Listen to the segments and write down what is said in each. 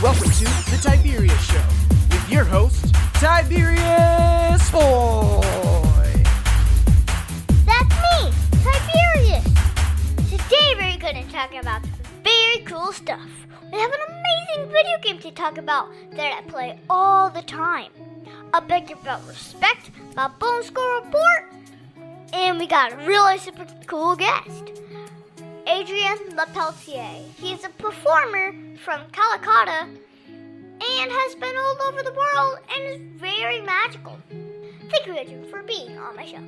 Welcome to the Tiberius Show with your host, Tiberius Boy. That's me, Tiberius. Today we're going to talk about some very cool stuff. We have an amazing video game to talk about that I play all the time. A bit about respect, about Bone Score Report, and we got a really super cool guest. Adrian Lepeltier. He's a performer from Calcutta and has been all over the world and is very magical. Thank you, Adrian, for being on my show.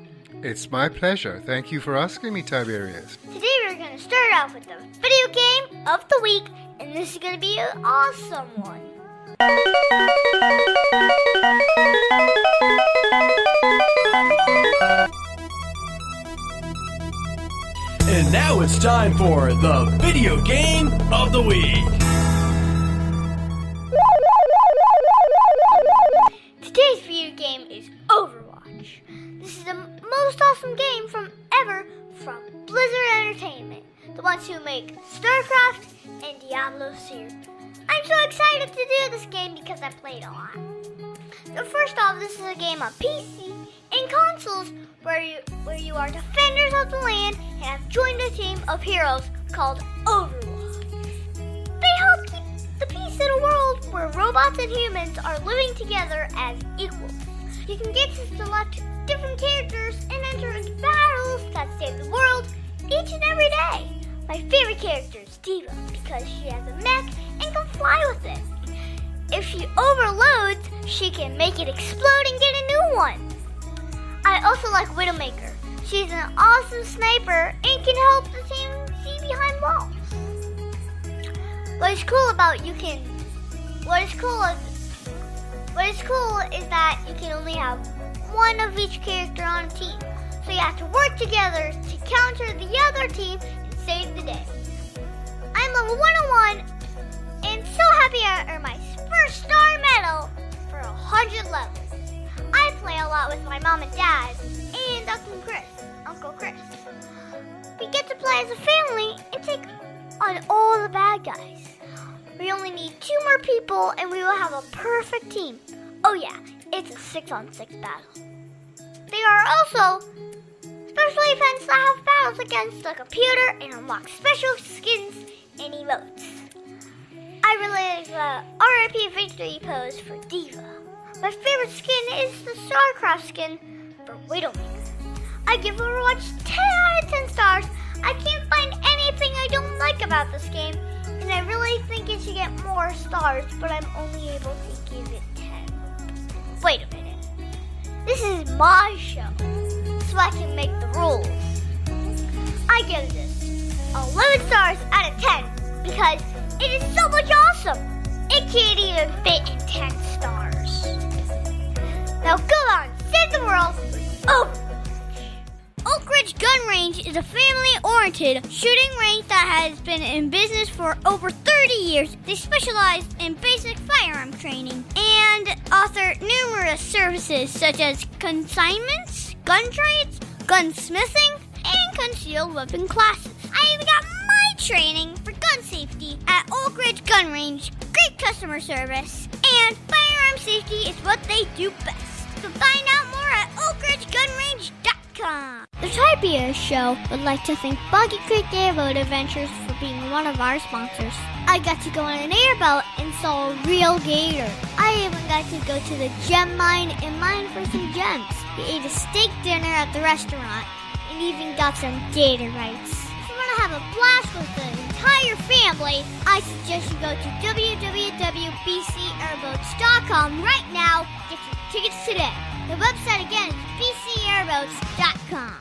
It's my pleasure. Thank you for asking me, Tiberius. Today we're going to start off with the video game of the week, and this is going to be an awesome one. And now it's time for the video game of the week. Today's video game is Overwatch. This is the most awesome game from Blizzard Entertainment, the ones who make StarCraft and Diablo series. I'm so excited to do this game because I played a lot. So first off, this is a game on PC and consoles where you are defenders of the land and have joined a team of heroes called Overwatch. They help keep the peace in a world where robots and humans are living together as equals. You can get to select different characters and enter into battles that save the world each and every day. My favorite character is D.Va because she has a mech and can fly with it. If she overloads, she can make it explode and get a new one. I also like Widowmaker. She's an awesome sniper and can help the team see behind walls. What is cool is that you can only have one of each character on a team. So you have to work together to counter the other team and save the day. I'm level 101 and so happy I earned my first star medal for 100 levels. I play a lot with my mom and dad and Uncle Chris. We get to play as a family and take on all the bad guys. We only need 2 more people and we will have a perfect team. Oh yeah, it's a 6-on-6 battle. There are also special events that have battles against the computer and unlock special skins and emotes. I really like the RIP victory pose for D.Va. My favorite skin is the StarCraft skin for Widowmaker. I give Overwatch 10 out of 10 stars. I can't find anything I don't like about this game, and I really think it should get more stars, but I'm only able to give it 10. Wait a minute. This is my show, so I can make the rules. I give this 11 stars out of 10 because it is so much awesome. It can't even fit in 10 stars. Now go on, save the world with Overwatch. Oak Ridge Gun Range is a family-oriented shooting range that has been in business for over 30 years. They specialize in basic firearm training and offer numerous services such as consignments, gun trades, gunsmithing, and concealed weapon classes. I even got my training for gun safety at Oak Ridge Gun Range. Great customer service, and firearm safety is what they do best. So find out more at oakridgegunrange.com. The Tiberius Show would like to thank Boggy Creek Airboat Adventures for being one of our sponsors. I got to go on an airboat and saw a real gator. I even got to go to the gem mine and mine for some gems. We ate a steak dinner at the restaurant and even got some gator bites. If you want to have a blast with the entire family, I suggest you go to www.bcairboats.com right now. Get your tickets today. The website again is bcairboats.com.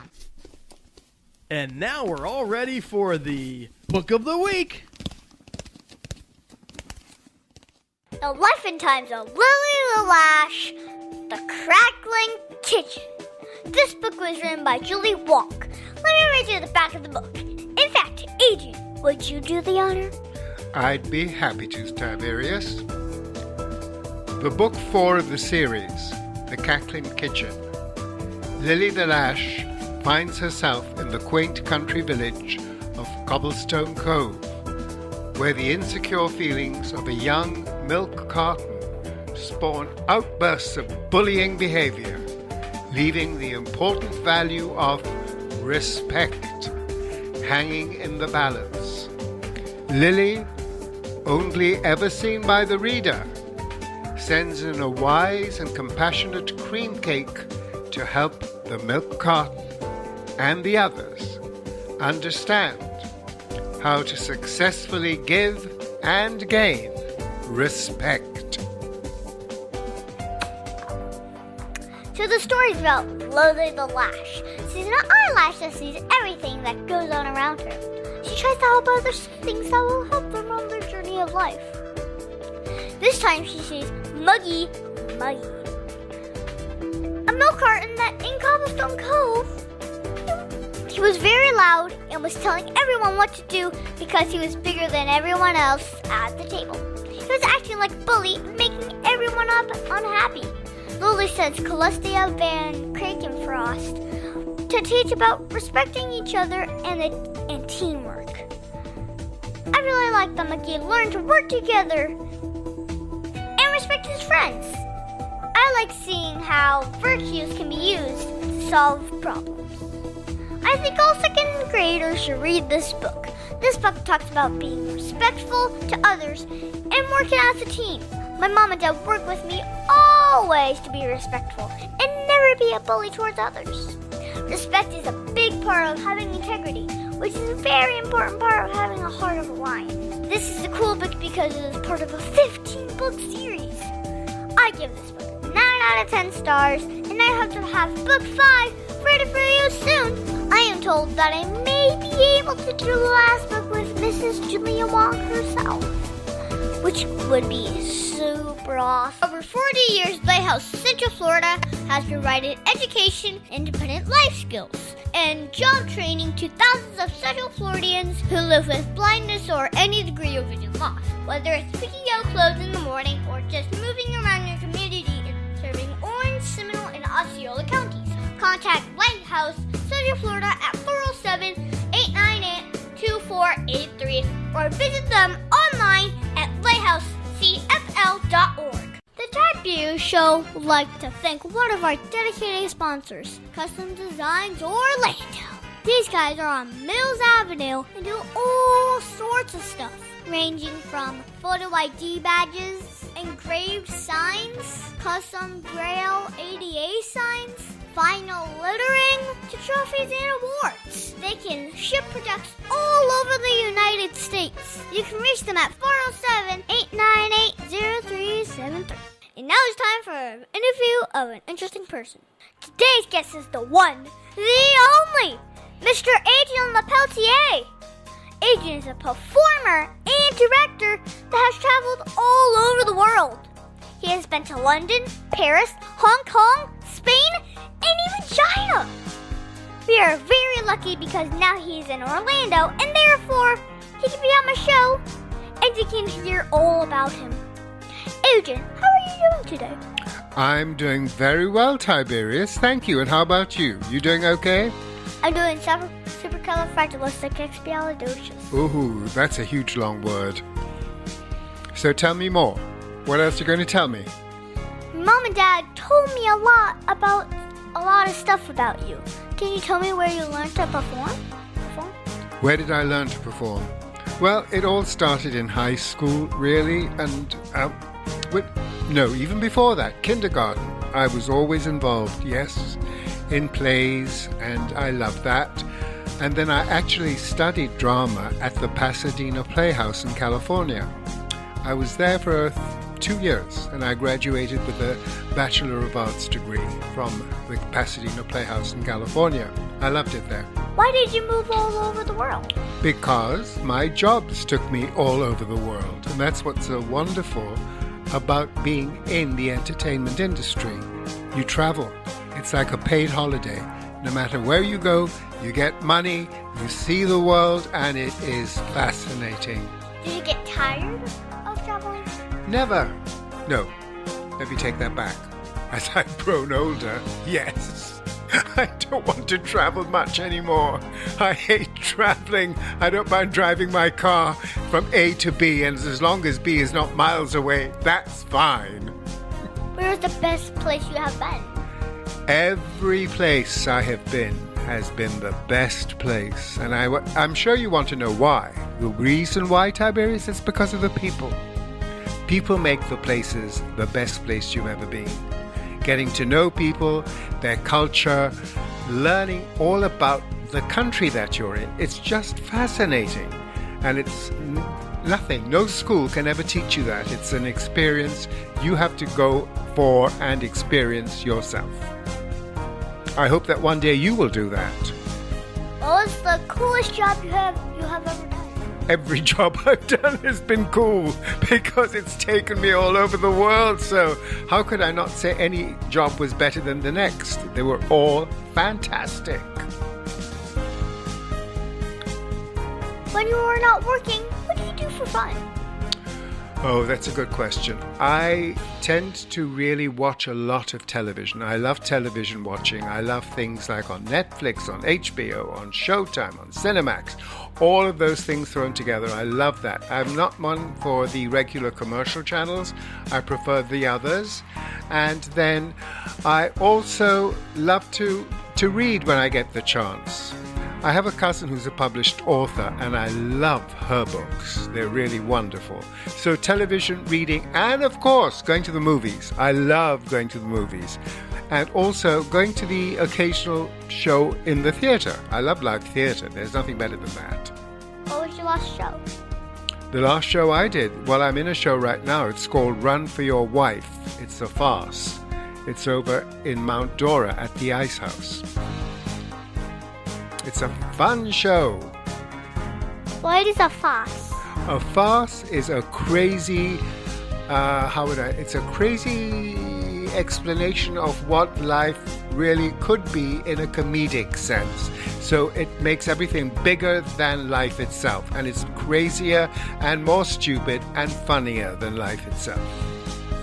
And now we're all ready for the book of the week. The Life and Times of Lily the Lash, The Crackling Kitchen. This book was written by Julie Walk. Let me read you the back of the book. In fact, Adrian, would you do the honor? I'd be happy to, Tiberius. The book 4 of the series, The Cackling Kitchen. Lily the Lash finds herself in the quaint country village of Cobblestone Cove, where the insecure feelings of a young milk carton spawn outbursts of bullying behavior, leaving the important value of respect hanging in the balance. Lily, only ever seen by the reader, sends in a wise and compassionate cream cake to help the milk carton and the others understand how to successfully give and gain respect. So the story's about Lily the Lash. She's an eyelash that sees everything that goes on around her. She tries to help others see things that will help them on their journey of life. This time she sees Muggy, a milk carton that in Cobblestone Cove. He was very loud and was telling everyone what to do because he was bigger than everyone else at the table. He was acting like a bully, making everyone unhappy. Lily sends Celestia, Van Krakenfrost to teach about respecting each other and teamwork. I really like that McGee learned to work together and respect his friends. I like seeing how virtues can be used to solve problems. I think all second graders should read this book. This book talks about being respectful to others and working as a team. My mom and dad work with me always to be respectful and never be a bully towards others. Respect is a big part of having integrity, which is a very important part of having a heart of a lion. This is a cool book because it is part of a 15-book series. I give this book 9 out of 10 stars, and I hope to have book 5 ready for you soon. I am told that I may be able to do the last book with Mrs. Julia Wong herself, which would be super awesome. Over 40 years, Lighthouse Central Florida has provided education, independent life skills, and job training to thousands of Central Floridians who live with blindness or any degree of vision loss. Whether it's picking out clothes in the morning or just moving around your community and serving Orange, Seminole, and Osceola counties. Contact Lighthouse Central Florida at 407-898-2483 or visit them online at lighthousecfl.org. The Tiberius Show would like to thank one of our dedicated sponsors, Custom Designs Orlando. These guys are on Mills Avenue and do all sorts of stuff, ranging from photo ID badges, engraved signs, custom Braille ADA signs, vinyl lettering, to trophies and awards. They can ship products all over the United States. You can reach them at 407-898-0373. And now it's time for an interview of an interesting person. Today's guest is the one, the only, Mr. Adrian Lepeltier. Adrian is a performer and director that has traveled all over the world. He has been to London, Paris, Hong Kong, Spain, and even China. We are very lucky because now he's in Orlando, and therefore he can be on my show and you can hear all about him. Adrian, how are you doing today? I'm doing very well, Tiberius. Thank you. And how about you? You doing okay? I'm doing supercalifragilisticexpialidocious. Ooh, that's a huge long word. So tell me more. What else are you going to tell me? Mom and Dad told me a lot of stuff about you. Can you tell me where you learned to perform? Where did I learn to perform? Well, it all started in high school, really, and even before that, kindergarten. I was always involved, yes, in plays, and I loved that. And then I actually studied drama at the Pasadena Playhouse in California. I was there for 2 years, and I graduated with a Bachelor of Arts degree from the Pasadena Playhouse in California. I loved it there. Why did you move all over the world? Because my jobs took me all over the world, and that's what's so wonderful about being in the entertainment industry. You travel. It's like a paid holiday. No matter where you go, you get money, you see the world, and it is fascinating. Did you get tired of traveling? Never. No. Let me take that back. As I've grown older, yes. I don't want to travel much anymore. I hate traveling. I don't mind driving my car from A to B, and as long as B is not miles away, that's fine. Where's the best place you have been? Every place I have been has been the best place, and I'm sure you want to know why. The reason why, Tiberius, is because of the people. People make the places the best place you've ever been. Getting to know people, their culture, learning all about the country that you're in. It's just fascinating. And it's nothing. No school can ever teach you that. It's an experience you have to go for and experience yourself. I hope that one day you will do that. What was the coolest job you have ever done? Every job I've done has been cool because it's taken me all over the world. So how could I not say any job was better than the next? They were all fantastic. When you are not working, what do you do for fun? Oh, that's a good question. I tend to really watch a lot of television. I love television watching. I love things like on Netflix, on HBO, on Showtime, on Cinemax. All of those things thrown together. I love that. I'm not one for the regular commercial channels. I prefer the others. And then I also love to read when I get the chance. I have a cousin who's a published author, and I love her books. They're really wonderful. So television, reading, and of course, going to the movies. I love going to the movies. And also going to the occasional show in the theatre. I love live theatre. There's nothing better than that. What was your last show? The last show I did, well, I'm in a show right now. It's called Run for Your Wife. It's a farce. It's over in Mount Dora at the Ice House. It's a fun show. What is a farce? A farce is a crazy, it's a crazy explanation of what life really could be in a comedic sense. So it makes everything bigger than life itself, and it's crazier and more stupid and funnier than life itself.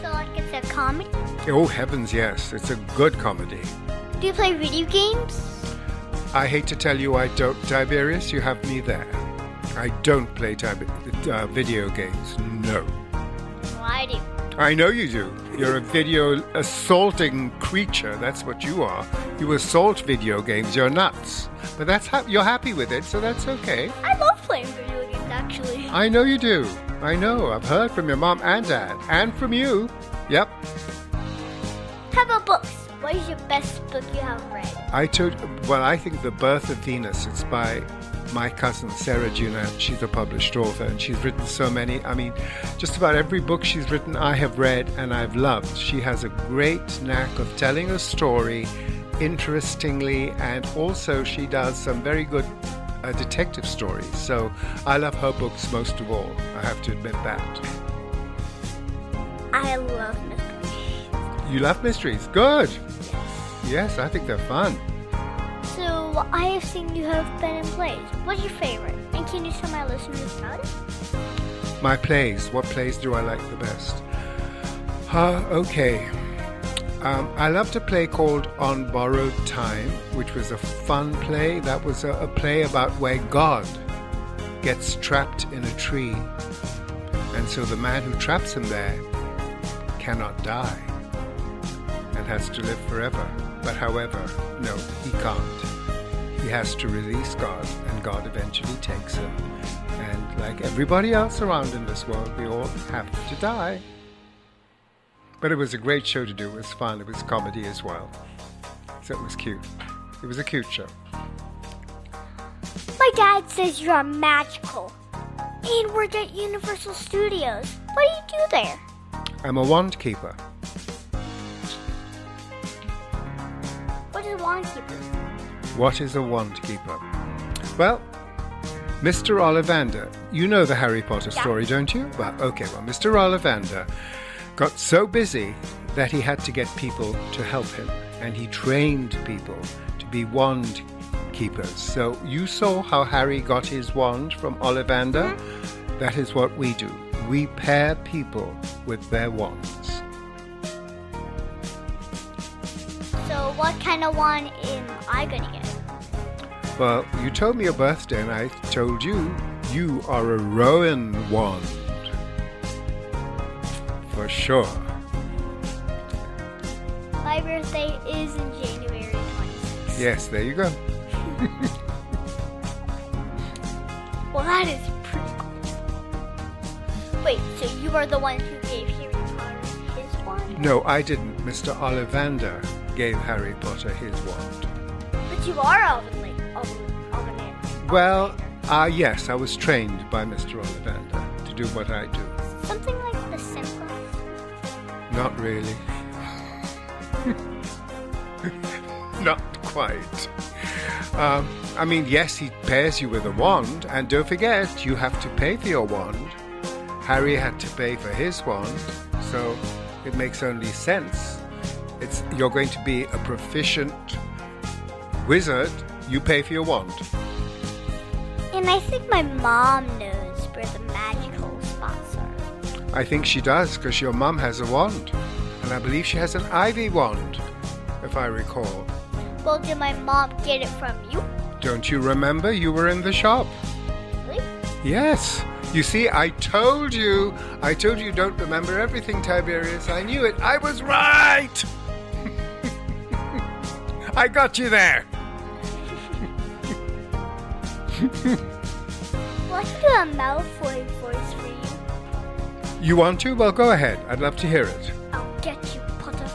So like it's a comedy? Oh heavens, yes, it's a good comedy. Do you play video games? I hate to tell you I don't, Tiberius. You have me there. I don't play video games. No. Well, I do. I know you do. You're a video assaulting creature. That's what you are. You assault video games. You're nuts. But you're happy with it, so that's okay. I love playing video games, actually. I know you do. I know. I've heard from your mom and dad. And from you. Yep. How about books? What is your best book you have read? I think The Birth of Venus. It's by my cousin Sarah Juna. She's a published author, and she's written so many. I mean, just about every book she's written I have read and I've loved. She has a great knack of telling a story interestingly, and also she does some very good detective stories. So I love her books most of all. I have to admit that. I love mysteries. You love mysteries? Good. Yes, I think they're fun. So, I have seen you have been in plays. What's your favorite? And can you tell my listeners about it? My plays. What plays do I like the best? Okay. I loved a play called On Borrowed Time, which was a fun play. That was a play about where God gets trapped in a tree. And so the man who traps him there cannot die and has to live forever. But however, no, he can't. He has to release God, and God eventually takes him. And like everybody else around in this world, we all have to die. But it was a great show to do. It was fun. It was comedy as well. So it was cute. It was a cute show. My dad says you're magical. And we're at Universal Studios. What do you do there? I'm a wand keeper. What is a wand keeper? What is a wand keeper? Well, Mr. Ollivander, you know the Harry Potter story, don't you? Well, Mr. Ollivander got so busy that he had to get people to help him, and he trained people to be wand keepers. So you saw how Harry got his wand from Ollivander? Mm-hmm. That is what we do. We pair people with their wands. So what kind kind of wand am I gonna get? Well, you told me your birthday, and I told you you are a Rowan wand. For sure. My birthday is in January 26th. Yes, there you go. Well, that is pretty cool. Wait, so you are the one who gave Harry Potter his wand? No, I didn't. Mr. Ollivander gave Harry Potter his wand. But you are Ollivander. Well, yes, I was trained by Mr. Ollivander to do what I do. Something like the Simpsons? Not really. Not quite. I mean, yes, he pairs you with a wand, and don't forget, you have to pay for your wand. Harry had to pay for his wand, so it makes only sense. You're going to be a proficient wizard, you pay for your wand. And I think my mom knows where the magical spots are. I think she does, because your mum has a wand. And I believe she has an ivy wand, if I recall. Well, did my mom get it from you? Don't you remember? You were in the shop. Really? Yes. You see, I told you you don't remember everything, Tiberius. I knew it. I was right. I got you there. Well, I can do a Malfoy voice for you. You want to? Well, go ahead. I'd love to hear it. I'll get you, Potter.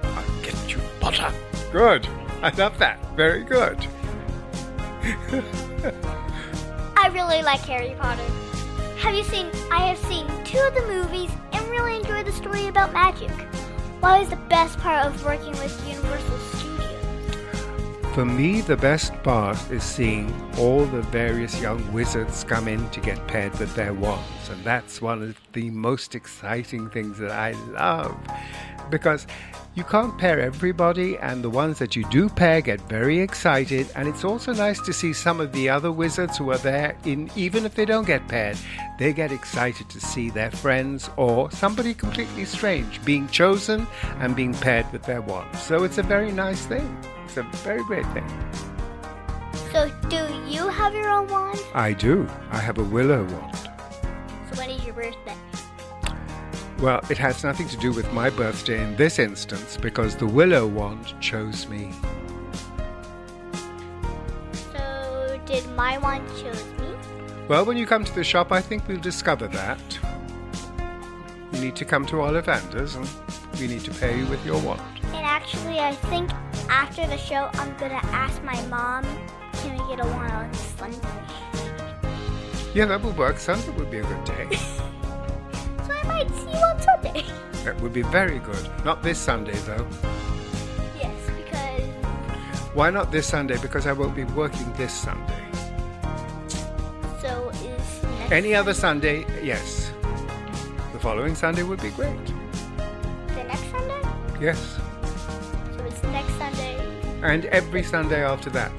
I'll get you, Potter. Good. I love that. Very good. I really like Harry Potter. I have seen 2 of the movies and really enjoyed the story about magic. What was the best part of working with Universal Studios? For me, the best part is seeing all the various young wizards come in to get paired with their wands. And that's one of the most exciting things that I love. Because you can't pair everybody, and the ones that you do pair get very excited. And it's also nice to see some of the other wizards who are there, even if they don't get paired, they get excited to see their friends or somebody completely strange being chosen and being paired with their wands. So it's a very nice thing. It's a very great thing. So do you have your own wand? I do. I have a willow wand. So when is your birthday? Well, it has nothing to do with my birthday in this instance because the willow wand chose me. So did my wand choose me? Well, when you come to the shop, I think we'll discover that. You need to come to Ollivander's and we need to pay you with your wand. And actually, I think after the show, I'm going to ask my mom, can we get a wand on Sunday? Yeah, that will work. Sunday would be a good day. So I might see you on Sunday. That would be very good. Not this Sunday, though. Yes, because... Why not this Sunday? Because I won't be working this Sunday. So is next Any other Sunday, yes. The following Sunday would be great. The next Sunday? Yes. So it's next Sunday. And every Sunday after that,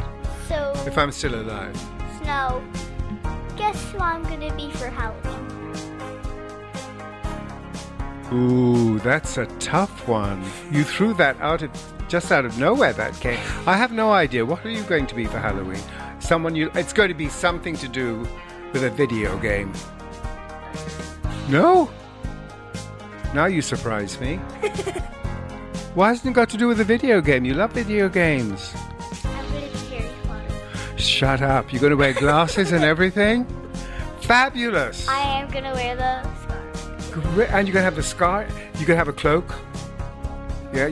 So... if I'm still alive. Snow, guess who I'm going to be for Halloween? Ooh, that's a tough one. You threw that just out of nowhere, that came. I have no idea. What are you going to be for Halloween? It's going to be something to do with a video game. No? Now you surprise me. Why hasn't it got to do with a video game? You love video games. I'm going to be Harry Potter. Shut up. You're going to wear glasses and everything? Fabulous. I am going to wear the scarf. Great. And you're going to have the scarf? You're going to have a cloak? Yeah,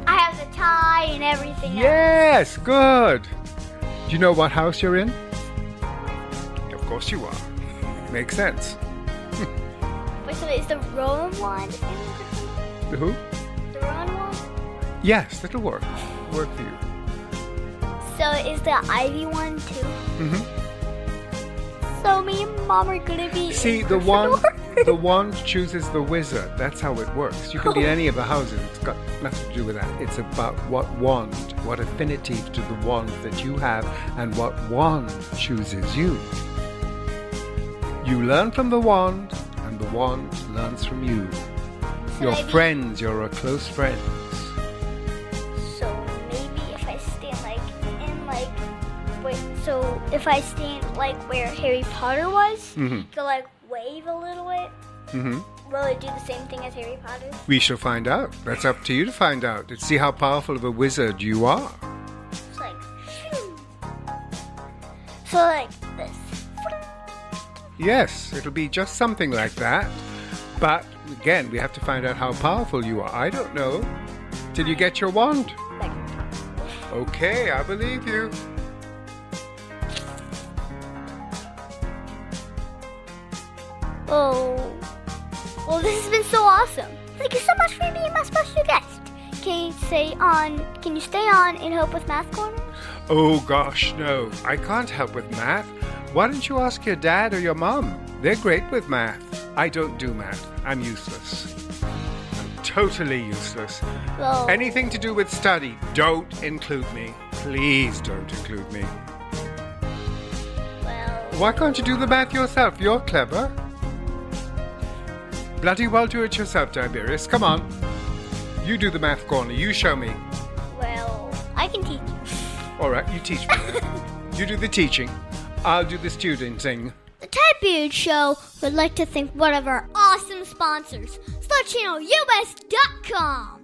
I have the tie and everything Yes, good. Do you know what house you're in? Of course you are. Makes sense. else. Wait, so is the Rowan wand in The who? the Rowan wand? Yes, that'll work. Work for you. So is the Ivy one too? Mm-hmm. So me and Mom are going to be See, in the Gryffindor? wand chooses the wizard. That's how it works. You can be any of the houses. It's got nothing to do with that. It's about what wand, what affinity to the wand that you have, and what wand chooses you. You learn from the wand, and the wand learns from you. So Your maybe- friends, you're a close friends. So maybe So if I stand like where Harry Potter was, Mhm. go like wave a little bit, will it do the same thing as Harry Potter? We shall find out. That's up to you to find out. Let's see how powerful of a wizard you are. It's like, phew. So like this. Yes, it'll be just something like that. But again, we have to find out how powerful you are. I don't know. Did you get your wand? Like, Okay, I believe you. oh. Well, this has been so awesome. Thank you so much for being my special guest. Can you stay on and help with Math Corner? Oh gosh, no. I can't help with math. Why don't you ask your dad or your mom? They're great with math. I don't do math. I'm useless. I'm totally useless. Well, Anything to do with study, don't include me. Please don't include me. well, Why can't you do the math yourself? You're clever. Bloody well do it yourself, Tiberius. Come on. You do the math corner. You show me. well, I can teach you. All right, you teach me then. You do the teaching. I'll do the studenting. The Tiberius Show would like to thank one of our awesome sponsors, SlutChannelUS.com.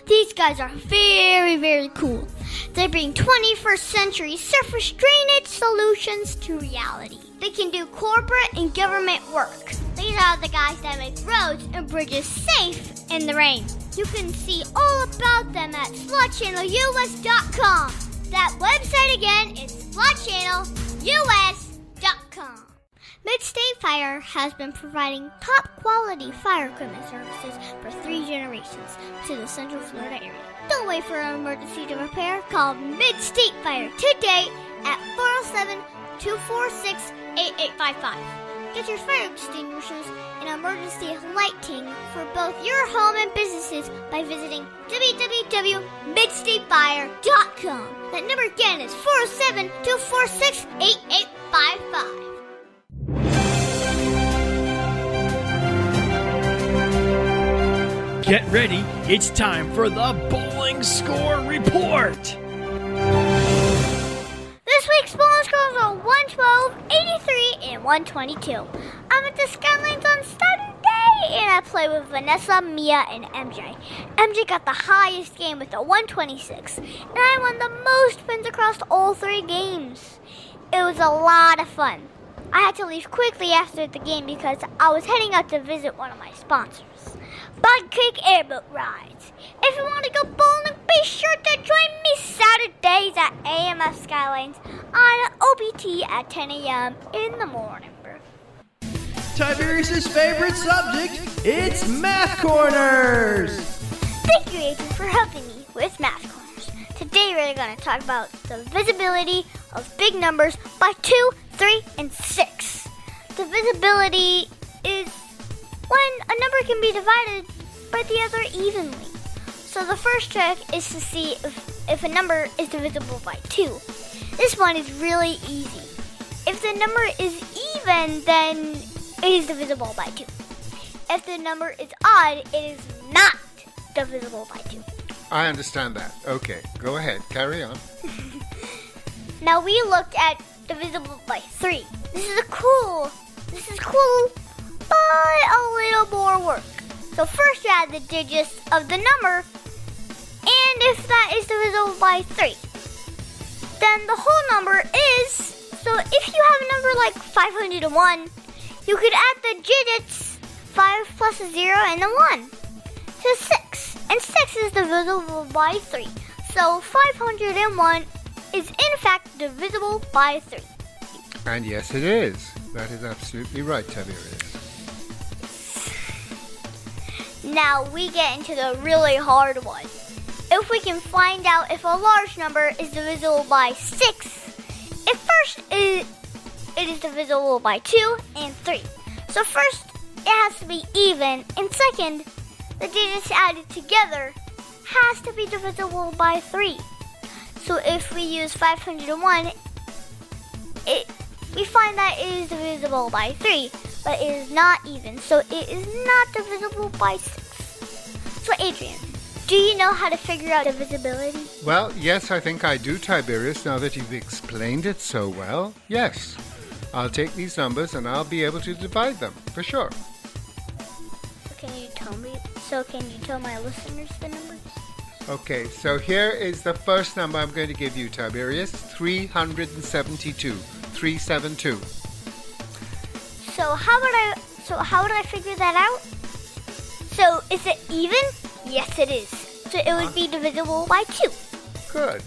These guys are very, very cool. They bring 21st century surface drainage solutions to reality. They can do corporate and government work. These are the guys that make roads and bridges safe in the rain. You can see all about them at SlutChannelUS.com. That website again is SlutChannelUS.com. Mid-State Fire has been providing top-quality fire equipment services for 3 generations to the Central Florida area. Don't wait for an emergency to repair. Call Mid-State Fire today at 407-246-8855. Get your fire extinguishers and emergency lighting for both your home and businesses by visiting www.midstatefire.com. That number again is 407-246-8855. Get ready, it's time for the Bowling Score Report. This week's bowling scores are 112, 83, and 122. I'm at the Skylines on Sunday, and I play with Vanessa, Mia, and MJ. MJ got the highest game with a 126, and I won the most wins across all 3 games. It was a lot of fun. I had to leave quickly after the game because I was heading out to visit one of my sponsors, Bug Creek Airboat Rides. If you want to go bowling, be sure to join me Saturdays at AMF Skylines on OBT at 10 a.m. in the morning. Tiberius' favorite subject, it's Math Corners. Thank you, Adrian, for helping me with Math Corners. Today we're going to talk about the divisibility of big numbers by 2, 3, and 6. Divisibility is when a number can be divided by the other evenly. So the first trick is to see if a number is divisible by 2. This one is really easy. If the number is even, then it is divisible by 2. If the number is odd, it is not divisible by 2. I understand that. Okay, go ahead. Carry on. Now we looked at divisible by 3. This is cool, but a little more work. So first you add the digits of the number, and if that is divisible by 3, then the whole number is, so if you have a number like 501, you could add the digits 5 plus a 0 and a 1 to 6. And 6 is divisible by 3. So 501 is in fact divisible by 3. And yes, it is. That is absolutely right, Tiberius. Now we get into the really hard one. If we can find out if a large number is divisible by 6, if first it is divisible by 2 and 3. So first it has to be even, and second, the digits added together has to be divisible by 3. So if we use 501, we find that it is divisible by 3, but it is not even, so it is not divisible by 6. So Adrian, Do you know how to figure out divisibility? Well, yes, I think I do, Tiberius, now that you've explained it so well. Yes. I'll take these numbers and I'll be able to divide them, for sure. Can you tell my listeners the numbers? Okay, so here is the first number I'm going to give you, Tiberius. 372. 372. So how would I figure that out? So is it even? Yes, it is. So it would be divisible by 2. Good.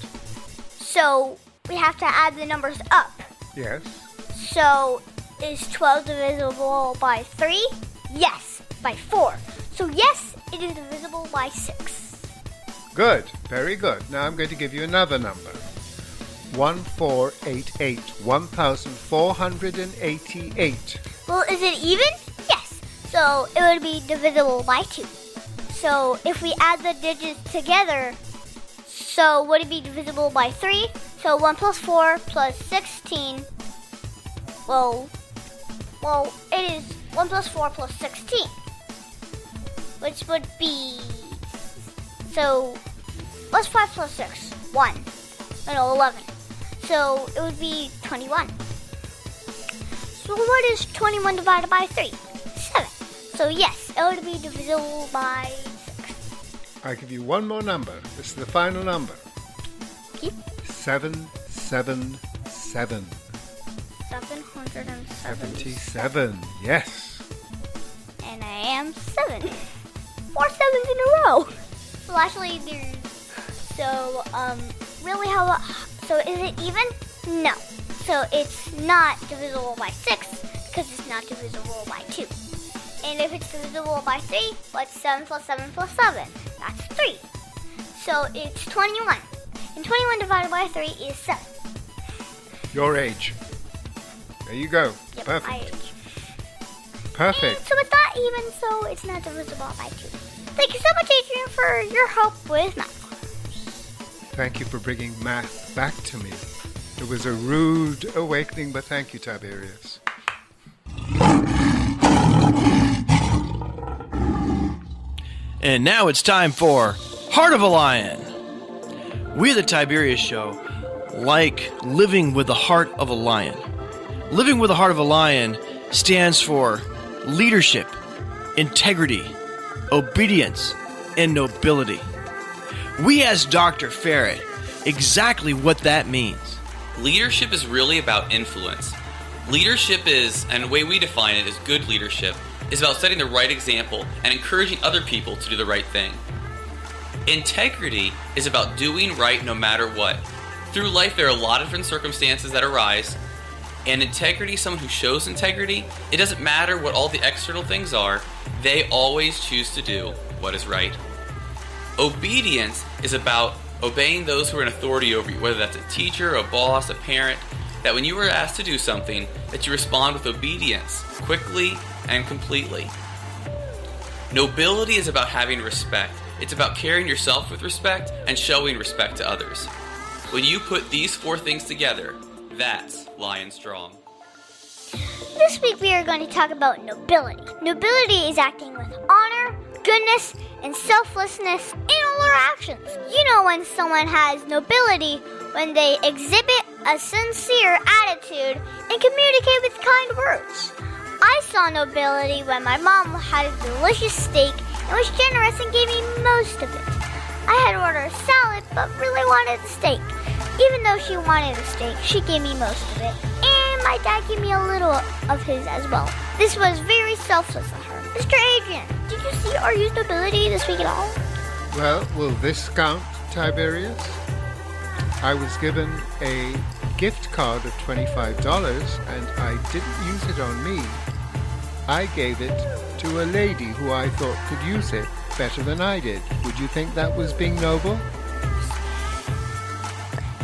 So we have to add the numbers up. Yes. So is 12 divisible by 3? Yes, by 4. So yes, it is divisible by 6. Good. Very good. Now I'm going to give you another number. 1488. 1488. Well, is it even? Yes. So it would be divisible by 2. So if we add the digits together, so would it be divisible by 3? So 1 plus 4 plus 16. Well, it is 1 plus 4 plus 16. Which would be... So, what's 5 plus 6? 1. No, 11. So it would be 21. So what is 21 divided by 3? 7. So yes, it would be divisible by 6. I give you one more number. This is the final number. Keep. 777. 777. Yes. And I am 7. 4 sevens in a row. Well, actually, there's... So, really so is it even? No. So it's not divisible by 6 because it's not divisible by 2. And if it's divisible by 3, what's 7 plus 7 plus 7? That's 3. So it's 21. And 21 divided by 3 is 7. Your age. There you go. Yep, Perfect. my age. Perfect. And so it's not even, so it's not divisible by 2. Thank you so much, Adrian, for your help with math. Thank you for bringing math back to me. It was a rude awakening, but thank you, Tiberius. And now it's time for Heart of a Lion. We at the Tiberius Show like living with the heart of a lion. Living with the heart of a lion stands for leadership, integrity, obedience, and nobility. We asked Dr. Ferret exactly what that means. Leadership is really about influence. Leadership is, and the way we define it is good leadership, is about setting the right example and encouraging other people to do the right thing. Integrity is about doing right no matter what. Through life, there are a lot of different circumstances that arise, and integrity, someone who shows integrity, it doesn't matter what all the external things are, they always choose to do what is right. Obedience is about obeying those who are in authority over you, whether that's a teacher, a boss, a parent, that when you are asked to do something, that you respond with obedience, quickly and completely. Nobility is about having respect. It's about carrying yourself with respect and showing respect to others. When you put these 4 things together, that's Lion Strong. This week we are going to talk about nobility. Nobility is acting with honor, goodness, and selflessness in all our actions. You know when someone has nobility when they exhibit a sincere attitude and communicate with kind words. I saw nobility when my mom had a delicious steak and was generous and gave me most of it. I had ordered a salad but really wanted the steak. Even though she wanted a steak, she gave me most of it. And my dad gave me a little of his as well. This was very selfless of her. Mr. Adrian, did you see or use nobility this week at all? Well, will this count, Tiberius? I was given a gift card of $25 and I didn't use it on me. I gave it to a lady who I thought could use it better than I did. Would you think that was being noble?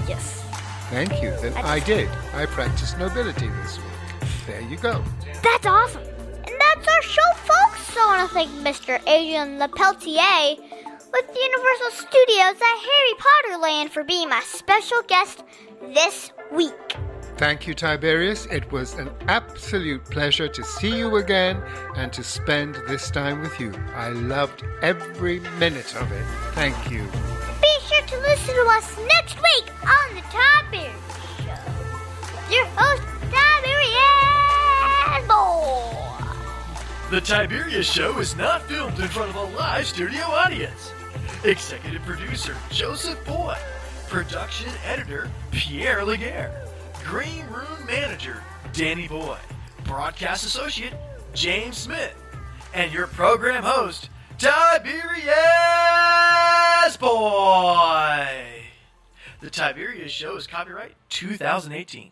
Yes. Thank you. Then I did. I practiced nobility this week. There you go. That's awesome. And that's our show, folks. So I want to thank Mr. Adrian Lepeltier with Universal Studios at Harry Potter Land for being my special guest this week. Thank you, Tiberius. It was an absolute pleasure to see you again and to spend this time with you. I loved every minute of it. Thank you. Be sure to listen to us next week on the Tiberius Show. Your host, Tiberius Boy. The Tiberius Show is not filmed in front of a live studio audience. Executive producer, Joseph Boyd. Production editor, Pierre Laguerre. Green Room Manager, Danny Boyd. Broadcast Associate, James Smith. And your program host, Tiberius Boy. The Tiberius Show is copyright 2018.